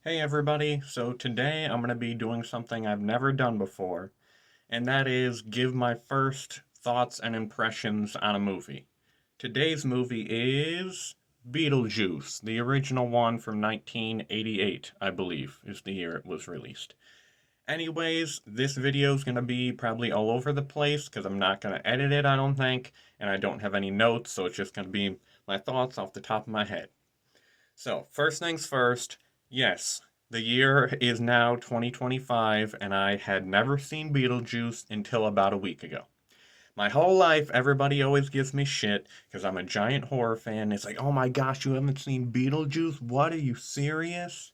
Hey everybody, so today I'm going to be doing something I've never done before, and that is give my first thoughts and impressions on a movie. Today's movie is Beetlejuice, the original one from 1988, I believe, is the year it was released. Anyways, this video is going to be probably all over the place because I'm not going to edit it, I don't think, and I don't have any notes, so it's just going to be my thoughts off the top of my head. So, first things first, yes, the year is now 2025, and I had never seen Beetlejuice until about a week ago. My whole life, everybody always gives me shit because I'm a giant horror fan. It's like, oh my gosh, you haven't seen Beetlejuice? What, are you serious?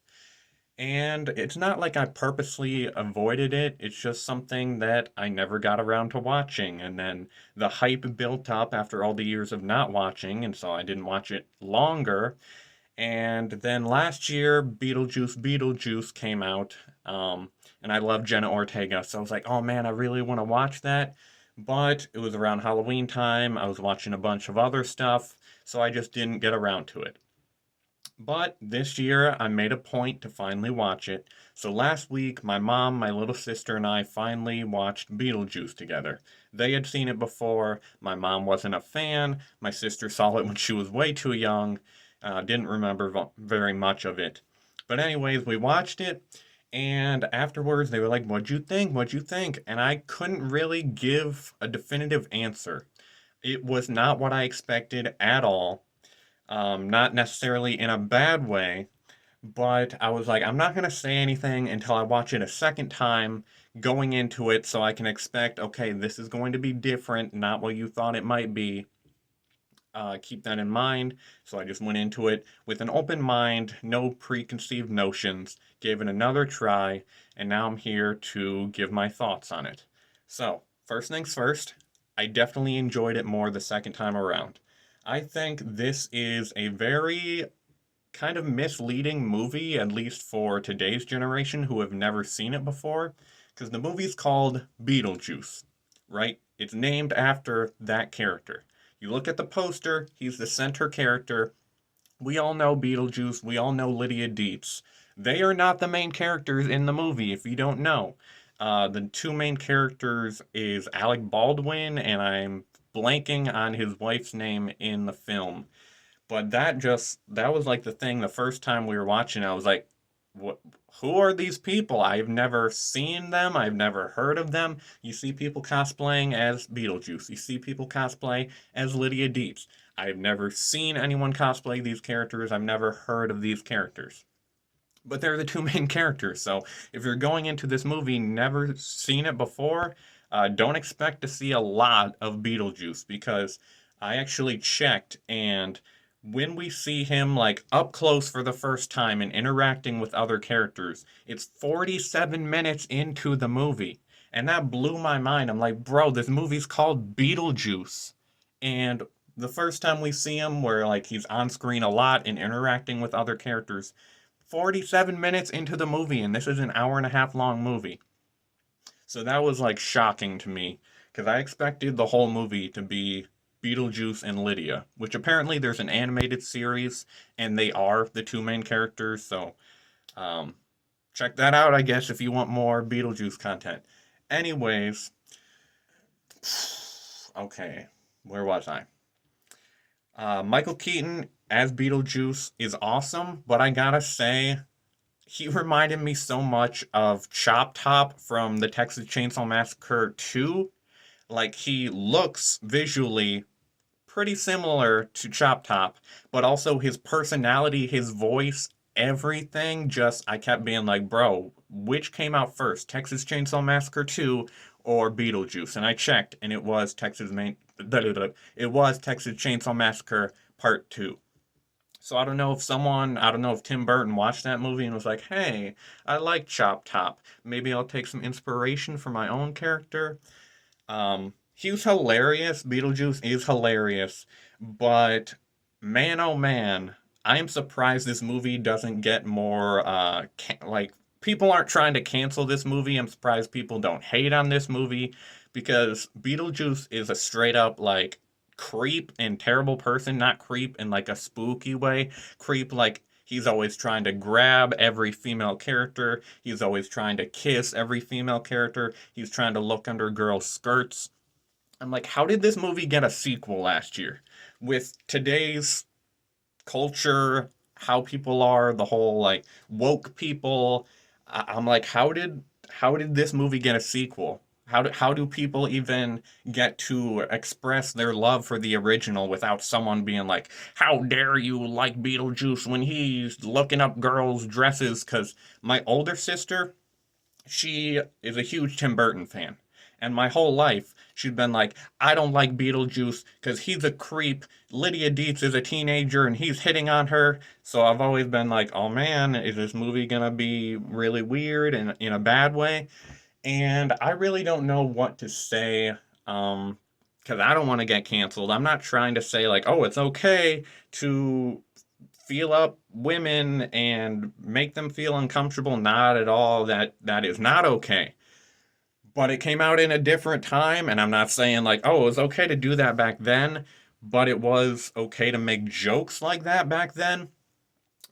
And it's not like I purposely avoided it, it's just something that I never got around to watching. And then the hype built up after all the years of not watching, and so I didn't watch it longer. And then last year, Beetlejuice came out, and I love Jenna Ortega, so I was like, oh man, I really want to watch that. But it was around Halloween time, I was watching a bunch of other stuff, so I just didn't get around to it. But this year, I made a point to finally watch it. So last week, my mom, my little sister, and I finally watched Beetlejuice together. They had seen it before. My mom wasn't a fan. My sister saw it when she was way too young. Didn't remember very much of it. But, anyways, we watched it. And afterwards, they were like, "What'd you think? What'd you think?" And I couldn't really give a definitive answer. It was not what I expected at all. Not necessarily in a bad way, but I was like, I'm not going to say anything until I watch it a second time going into it so I can expect, okay, this is going to be different, not what you thought it might be. Keep that in mind. So I just went into it with an open mind, no preconceived notions, gave it another try, and now I'm here to give my thoughts on it. So, first things first, I definitely enjoyed it more the second time around. I think this is a very kind of misleading movie, at least for today's generation who have never seen it before, because the movie's called Beetlejuice, right? It's named after that character. You look at the poster, he's the center character. We all know Beetlejuice, we all know Lydia Deetz. They are not the main characters in the movie, if you don't know. The two main characters is Alec Baldwin, and I'm blanking on his wife's name in the film. But that was like the thing the first time we were watching. I was like, what? Who are these people? I've never seen them. I've never heard of them. You see people cosplaying as Beetlejuice. You see people cosplay as Lydia Deetz. I've never seen anyone cosplay these characters. I've never heard of these characters. But they're the two main characters. So if you're going into this movie never seen it before, don't expect to see a lot of Beetlejuice because I actually checked, and when we see him like up close for the first time and interacting with other characters, it's 47 minutes into the movie. And that blew my mind. I'm like, bro, this movie's called Beetlejuice. And the first time we see him, where like he's on screen a lot and interacting with other characters, 47 minutes into the movie, and this is an hour and a half long movie. So that was like shocking to me because I expected the whole movie to be Beetlejuice and Lydia, which apparently there's an animated series and they are the two main characters. So um, check that out, I guess, if you want more Beetlejuice content. Anyways, okay, where was I? Michael Keaton as Beetlejuice is awesome, but I gotta say, he reminded me so much of Chop Top from the Texas Chainsaw Massacre 2. Like, he looks visually pretty similar to Chop Top, but also his personality, his voice, everything just, I kept being like, bro, which came out first, Texas Chainsaw Massacre 2 or Beetlejuice? And I checked, and it was Texas Chainsaw Massacre Part 2. So I don't know if Tim Burton watched that movie and was like, hey, I like Chop Top. Maybe I'll take some inspiration for my own character. He was hilarious. Beetlejuice is hilarious. But man, oh man, I am surprised this movie doesn't get more, like, people aren't trying to cancel this movie. I'm surprised people don't hate on this movie because Beetlejuice is a straight up, like, creep and terrible person. Not creep in, like, a spooky way. Creep, like, He's always trying to grab every female character. He's always trying to kiss every female character. He's trying to look under girls' skirts. I'm like, how did this movie get a sequel last year? With today's culture, how people are, the whole like woke people. I'm like, how did this movie get a sequel? How do people even get to express their love for the original without someone being like, how dare you like Beetlejuice when he's looking up girls' dresses? Because my older sister, she is a huge Tim Burton fan. And my whole life, she'd been like, I don't like Beetlejuice because he's a creep. Lydia Dietz is a teenager and he's hitting on her. So I've always been like, oh man, is this movie gonna be really weird and in a bad way? And I really don't know what to say. Because I don't want to get canceled. I'm not trying to say like, oh, it's okay to feel up women and make them feel uncomfortable. Not at all. That is not okay. But it came out in a different time, and I'm not saying like, oh, it was okay to do that back then, but it was okay to make jokes like that back then.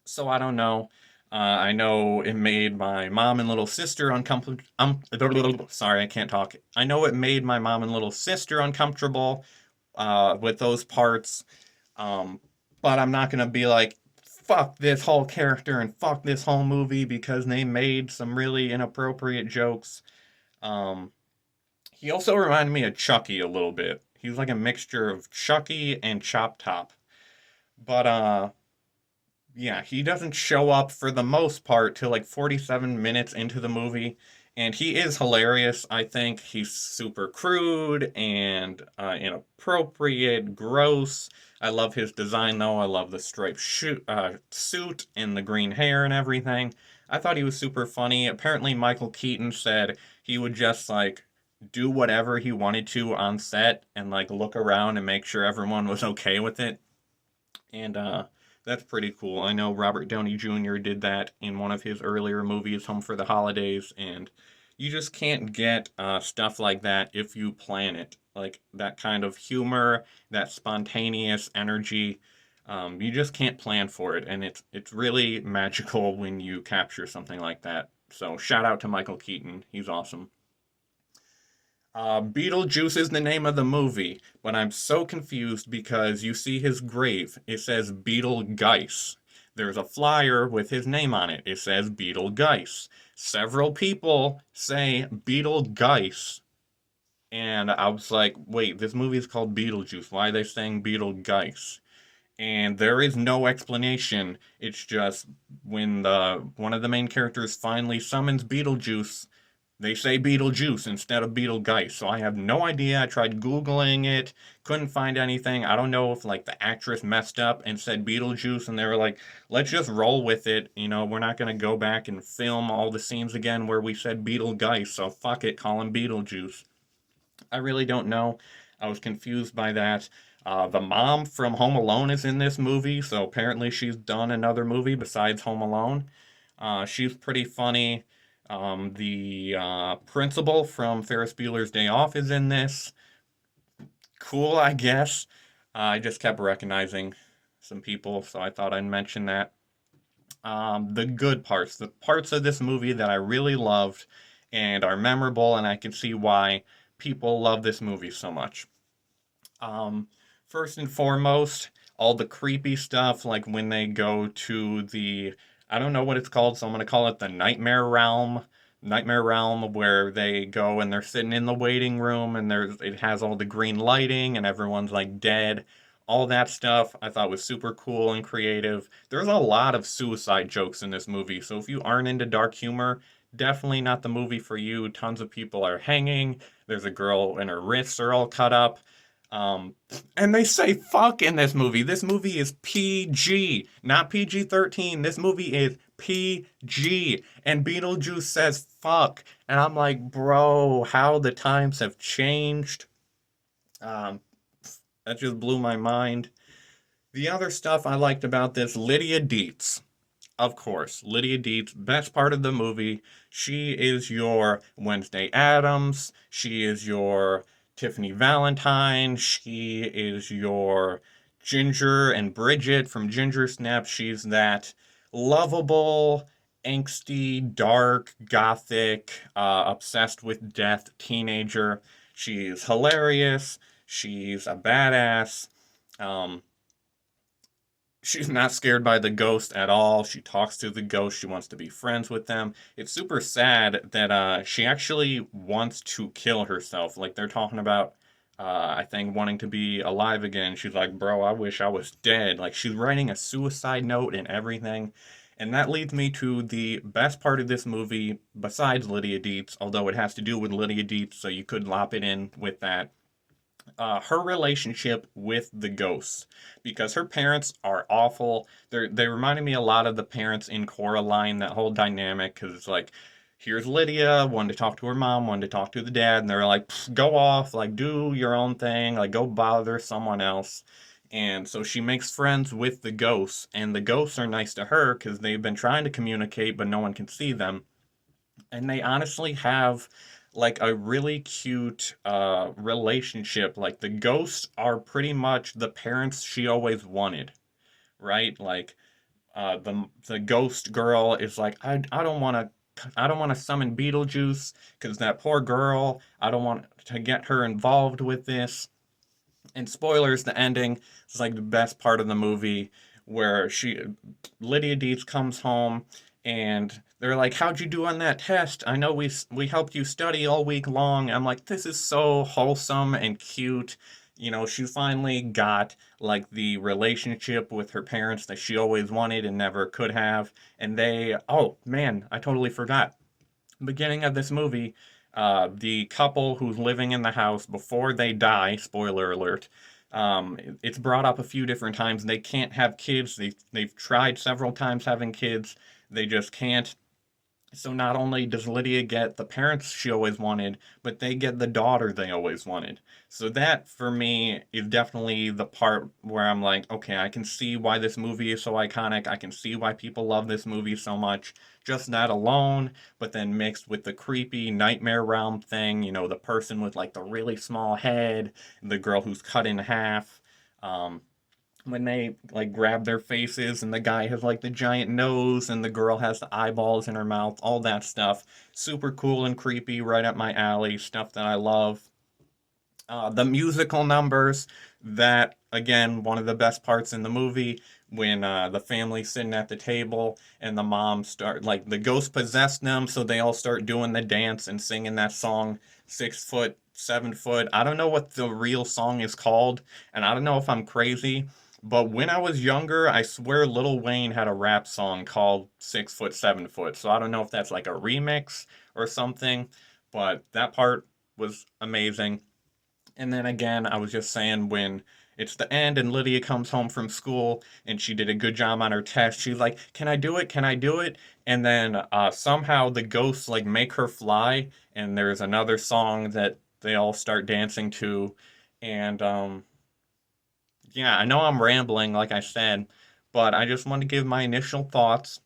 So I don't know. I know it made my mom and little sister uncomfortable. Sorry, I can't talk. I know it made my mom and little sister uncomfortable with those parts. Um, but I'm not gonna be like, fuck this whole character and fuck this whole movie because they made some really inappropriate jokes. Um, he also reminded me of Chucky a little bit. He was like a mixture of Chucky and Chop Top. But yeah, he doesn't show up for the most part till like 47 minutes into the movie. And he is hilarious. I think he's super crude and inappropriate, gross. I love his design though. I love the striped suit and the green hair and everything. I thought he was super funny. Apparently, Michael Keaton said he would just like do whatever he wanted to on set and like look around and make sure everyone was okay with it. And that's pretty cool. I know Robert Downey Jr. did that in one of his earlier movies, Home for the Holidays, and you just can't get stuff like that if you plan it. Like that kind of humor, that spontaneous energy. You just can't plan for it, and it's really magical when you capture something like that. So shout out to Michael Keaton. He's awesome. Beetlejuice is the name of the movie, but I'm so confused because you see his grave. It says Beetlejuice. There's a flyer with his name on it. It says Beetlejuice. Several people say Beetlejuice. And I was like, wait, this movie is called Beetlejuice. Why are they saying Beetlejuice? And there is no explanation. It's just when the one of the main characters finally summons Beetlejuice, they say Beetlejuice instead of Beetlegeist, so I have no idea. I tried Googling it, couldn't find anything. I don't know if like the actress messed up and said Beetlejuice and they were like, let's just roll with it. We're not gonna go back and film all the scenes again where we said Beetlegeist, so fuck it, call him Beetlejuice. I really don't know. I was confused by that. The mom from Home Alone is in this movie, so apparently she's done another movie besides Home Alone. She's pretty funny. The principal from Ferris Bueller's Day Off is in this. Cool, I guess. I just kept recognizing some people, so I thought I'd mention that. The good parts, the parts of this movie that I really loved and are memorable, and I can see why people love this movie so much. Um, First and foremost, all the creepy stuff, like when they go to I don't know what it's called, so I'm going to call it the Nightmare Realm. Nightmare Realm, where they go and they're sitting in the waiting room and it has all the green lighting and everyone's like dead. All that stuff I thought was super cool and creative. There's a lot of suicide jokes in this movie, so if you aren't into dark humor, definitely not the movie for you. Tons of people are hanging. There's a girl and her wrists are all cut up. Um, and they say fuck in this movie. This movie is PG, not PG-13. This movie is PG. And Beetlejuice says fuck. And I'm like, bro, how the times have changed. Um, that just blew my mind. The other stuff I liked about this, Lydia Dietz. Of course, Lydia Deetz, best part of the movie. She is your Wednesday Addams. She is your Tiffany Valentine. She is your Ginger and Bridget from Ginger Snap. She's that lovable, angsty, dark, gothic, obsessed with death teenager. She's hilarious. She's a badass. Um, she's not scared by the ghost at all. She talks to the ghost. She wants to be friends with them. It's super sad that she actually wants to kill herself. Like they're talking about, I think wanting to be alive again. She's like, bro, I wish I was dead. Like she's writing a suicide note and everything. And that leads me to the best part of this movie, besides Lydia Dietz, although it has to do with Lydia Dietz, so you could lop it in with that, her relationship with the ghosts, because her parents are awful. They reminded me a lot of the parents in Coraline, that whole dynamic, because it's like, here's Lydia, one to talk to her mom, one to talk to the dad, and they're like, go off, like do your own thing, like go bother someone else. And so she makes friends with the ghosts, and the ghosts are nice to her because they've been trying to communicate, but no one can see them. And they honestly have like a really cute relationship. Like the ghosts are pretty much the parents she always wanted, right? Like the ghost girl is like, I don't want to, I don't want to summon Beetlejuice because that poor girl, I don't want to get her involved with this. And spoilers, the ending is like the best part of the movie, where Lydia Deetz comes home and they're like, how'd you do on that test? I know we helped you study all week long. I'm like, this is so wholesome and cute. She finally got like the relationship with her parents that she always wanted and never could have. And oh man, I totally forgot. Beginning of this movie, the couple who's living in the house before they die, spoiler alert, it's brought up a few different times. They can't have kids. They've tried several times having kids. They just can't. So not only does Lydia get the parents she always wanted, but they get the daughter they always wanted. So that for me is definitely the part where I'm like, okay, I can see why this movie is so iconic. I can see why people love this movie so much. Just that alone, but then mixed with the creepy nightmare realm thing, the person with like the really small head, the girl who's cut in half. Um, when they like grab their faces and the guy has like the giant nose and the girl has the eyeballs in her mouth, all that stuff. Super cool and creepy, right up my alley, stuff that I love. The musical numbers, that again, one of the best parts in the movie, when the family's sitting at the table and the mom start like the ghost possessed them, so they all start doing the dance and singing that song, 6 foot, 7 foot. I don't know what the real song is called, and I don't know if I'm crazy, but when I was younger, I swear Lil Wayne had a rap song called 6 foot, 7 foot. So I don't know if that's like a remix or something, but that part was amazing. And then again, I was just saying, when it's the end and Lydia comes home from school and she did a good job on her test, she's like, "Can I do it? Can I do it?" And then somehow the ghosts like make her fly, and there's another song that they all start dancing to. And yeah, I know I'm rambling, like I said, but I just want to give my initial thoughts.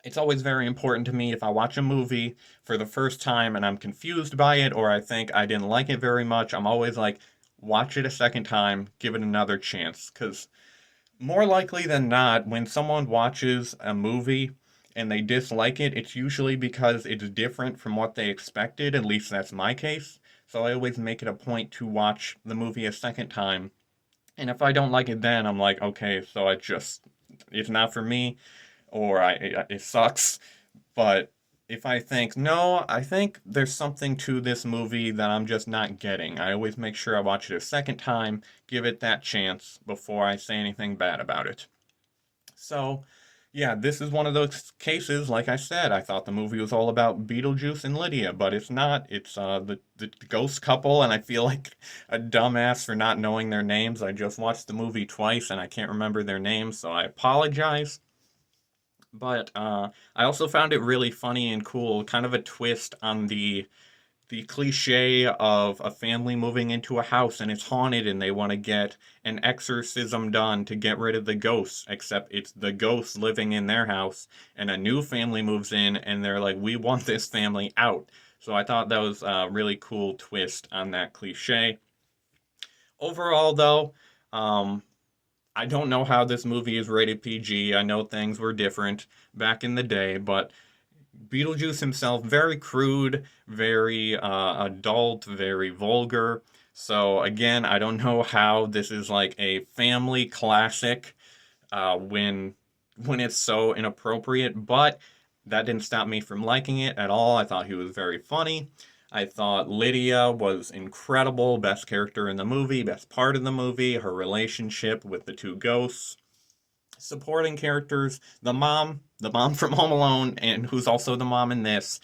It's always very important to me, if I watch a movie for the first time and I'm confused by it, or I think I didn't like it very much, I'm always like, watch it a second time, give it another chance. Because more likely than not, when someone watches a movie and they dislike it, it's usually because it's different from what they expected. At least that's my case. So I always make it a point to watch the movie a second time. And if I don't like it then, I'm like, okay, so it's not for me, or it sucks. But if I think, no, I think there's something to this movie that I'm just not getting, I always make sure I watch it a second time, give it that chance before I say anything bad about it. So, yeah, this is one of those cases. Like I said, I thought the movie was all about Beetlejuice and Lydia, but it's not. It's the ghost couple, and I feel like a dumbass for not knowing their names. I just watched the movie twice, and I can't remember their names, so I apologize. But I also found it really funny and cool, kind of a twist on the cliche of a family moving into a house and it's haunted and they want to get an exorcism done to get rid of the ghosts, except it's the ghosts living in their house, and a new family moves in and they're like, we want this family out. So I thought that was a really cool twist on that cliche. Overall, though, um, I don't know how this movie is rated PG. I know things were different back in the day, but Beetlejuice himself, very crude, very adult, very vulgar. So again, I don't know how this is like a family classic when it's so inappropriate, but that didn't stop me from liking it at all. I thought he was very funny. I thought Lydia was incredible, best character in the movie, best part of the movie, her relationship with the two ghosts. Supporting characters, the mom from Home Alone, and who's also the mom in this.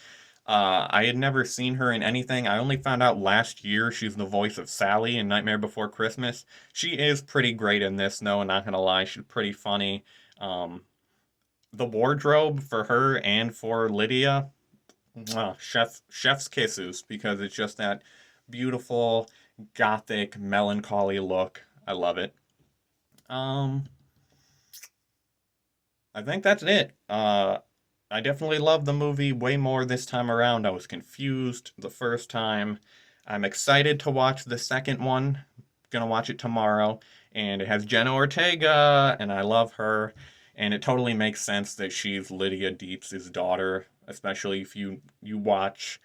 I had never seen her in anything. I only found out last year she's the voice of Sally in Nightmare Before Christmas. She is pretty great in this, though, not gonna lie, she's pretty funny. Um, the wardrobe for her and for Lydia, chef's kisses, because it's just that beautiful, gothic, melancholy look. I love it. Um, I think that's it. I definitely love the movie way more this time around. I was confused the first time. I'm excited to watch the second one. Gonna watch it tomorrow. And it has Jenna Ortega, and I love her. And it totally makes sense that she's Lydia Deetz' daughter, especially if you watch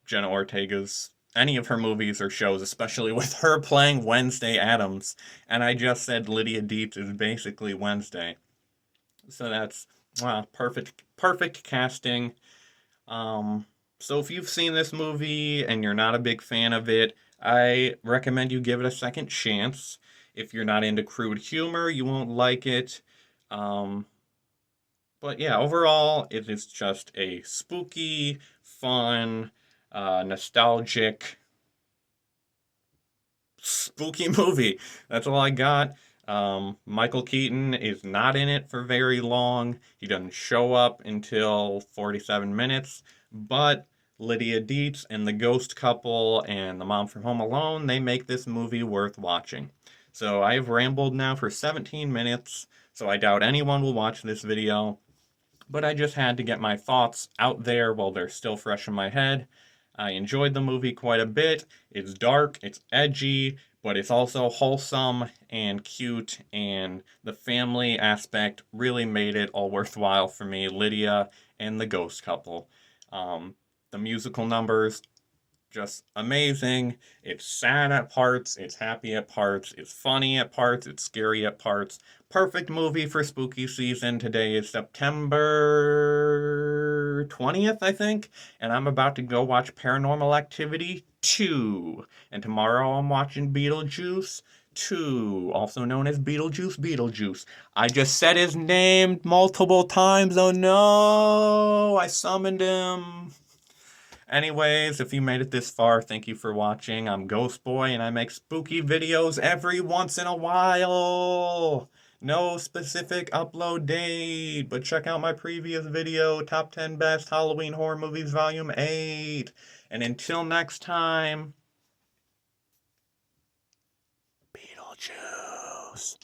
Jenna Ortega's any of her movies or shows, especially with her playing Wednesday Addams. And I just said Lydia Deetz is basically Wednesday. So that's perfect casting. Um, so if you've seen this movie and you're not a big fan of it, I recommend you give it a second chance. If you're not into crude humor, you won't like it. Um, but yeah, overall, it is just a spooky, fun, nostalgic, spooky movie. That's all I got. Michael Keaton is not in it for very long. He doesn't show up until 47 minutes. But Lydia Deetz and the ghost couple and the mom from Home Alone, they make this movie worth watching. So I've rambled now for 17 minutes, so I doubt anyone will watch this video. But I just had to get my thoughts out there while they're still fresh in my head. I enjoyed the movie quite a bit. It's dark, it's edgy, but it's also wholesome and cute, and the family aspect really made it all worthwhile for me. Lydia and the ghost couple. The musical numbers, just amazing. It's sad at parts, it's happy at parts, it's funny at parts, it's scary at parts. Perfect movie for spooky season. Today is September 20th, I think, and I'm about to go watch Paranormal Activity 2. And tomorrow I'm watching Beetlejuice 2, also known as Beetlejuice. I just said his name multiple times. Oh no, I summoned him. Anyways, if you made it this far, thank you for watching. I'm Ghost Boy, and I make spooky videos every once in a while. No specific upload date, but check out my previous video, Top 10 Best Halloween Horror Movies Volume 8. And until next time, Beetlejuice.